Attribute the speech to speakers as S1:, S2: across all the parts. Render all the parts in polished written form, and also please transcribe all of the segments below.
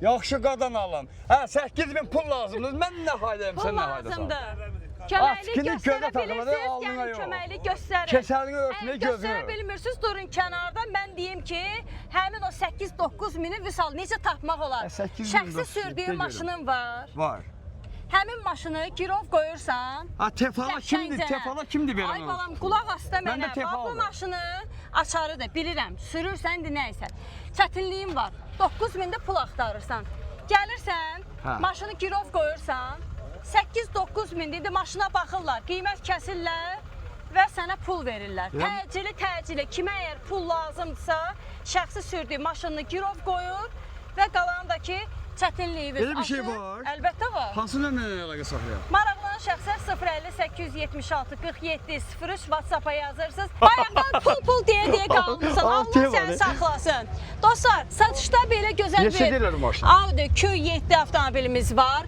S1: Yaxşı qadan alam. Hə, 8000 pul lazımdır. Mən nə faydayım, sən nə faydasın?
S2: Köməklik göstərə bilirsiniz, yəni köməklik göstərin.
S1: Keçərini örtməyə gözünü.
S2: Göstərə bilmirsiniz, durun kənardan. Mən deyim ki, həmin o 8-9 mini vüsal necə tapmaq olar? Şəxsi sürdüyü maşının var.
S1: Var.
S2: Həmin maşını girov qoyursan.
S1: Ha, tefala kimdir? Tefala kimdir verən?
S2: Ay balam, qulaq asta mənə. Bu maşını açarı da bilirəm. Sürürsən, indi nəysə. Çətinliyim var. 9000-də pul axtarırsan. Gəlirsən, maşını girov qoyursan. 8-9 min dedi, maşına baxırlar, qiymət kəsirlər və sənə pul verirlər. Təcili, kimə əgər pul lazımdırsa, şəxsi sürdüyü maşını girov qoyur və qalanındakı çətinliyi verir.
S1: Elə bir şey var?
S2: Əlbəttə var.
S1: Hansı nömrəyə əlaqə saxlayaq?
S2: Maraqlanan şəxslər 050 876 47 03 WhatsApp-a yazırsınız. Bayaqdan pul deyə qalmışsın, Allah səni saxlasın. Dostlar, satışda belə gözəl bir Audi Q7 avtomobilimiz var.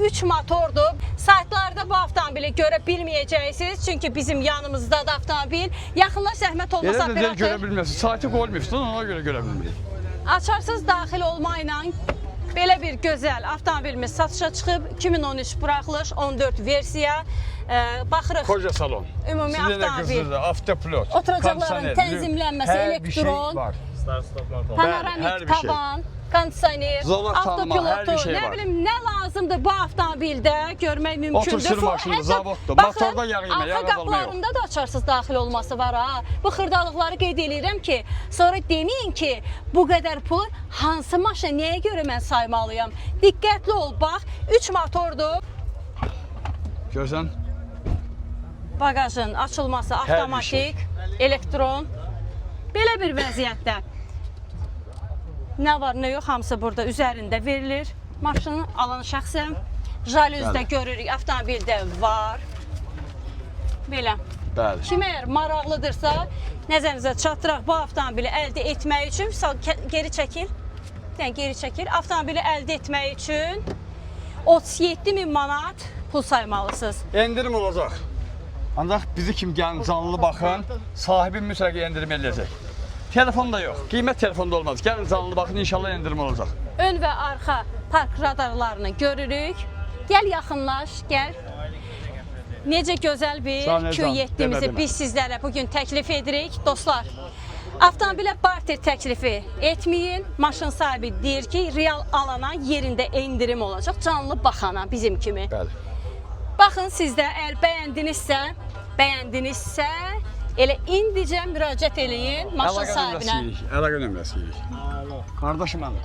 S2: 3 motordur. Saytlarda bu avtomobili görə bilməyəcəksiniz. Çünki bizim yanımızda da avtomobil. Yaxınlaş zəhmət olmasa
S1: operator. Elə görə bilməsin. Saati qoymuyorsun, ona görə görə bilmirik.
S2: Açarsız daxil olmayla belə bir gözəl avtomobilimiz satışa çıxıb. 2013 buraxılış, 14 versiya. Baxırıq.
S1: Koca salon.
S2: Ümumi avtomobil.
S1: Avtopilot.
S2: Oturacaqların tənzimlənməsi, elektron. Panoramik tavan. Kondisioner, avtopilotu, nə bilim, nə lazımdır bu avtomobildə görmək mümkündür.
S1: Otur maşında, zavoddur, motorda yağ yemək,
S2: arxa qapılarında da açarsız daxil olması var ha. Bu xırdalıqları qeyd edirəm ki, sonra deməyin ki, bu qədər pul hansı maşın, nəyə görə mən saymalıyam? Diqqətli ol, bax, 3 motordur.
S1: Görsən?
S2: Bagajın açılması avtomatik, elektron. Belə bir vəziyyətdə. Nə var, nə yox, hamısı burada üzərində verilir. Maşını alan şəxsən jalüzdə görürük, avtomobildə var. Belə. Kim əgər maraqlıdırsa, nəzərinizə çatdıraq bu avtomobili əldə etmək üçün, geri çəkil, geri çəkil, avtomobili əldə etmək üçün 37.000 manat pul saymalısınız.
S1: Endirim olacaq. Ancaq bizi kim gəlin, canlı baxın, sahibi mütləq endirim eləyəcək. Telefon da yox, qiymət telefonda olmaz. Gəlin canlı baxın, inşallah endirim olacaq.
S2: Ön və arxa park radarlarını görürük. Gəl yaxınlaş, gəl. Necə gözəl bir Q7-mizi biz sizlərə bugün təklif edirik. Dostlar, avtomobilə barter təklifi etməyin. Maşın sahibi deyir ki, real alana yerində endirim olacaq. Canlı baxana bizim kimi. Baxın sizdə, əgər bəyəndinizsə, elə indicə müraciət eləyin maşın sahibinə.
S1: Əlaqə nömrəsi. Qardaşım mənim.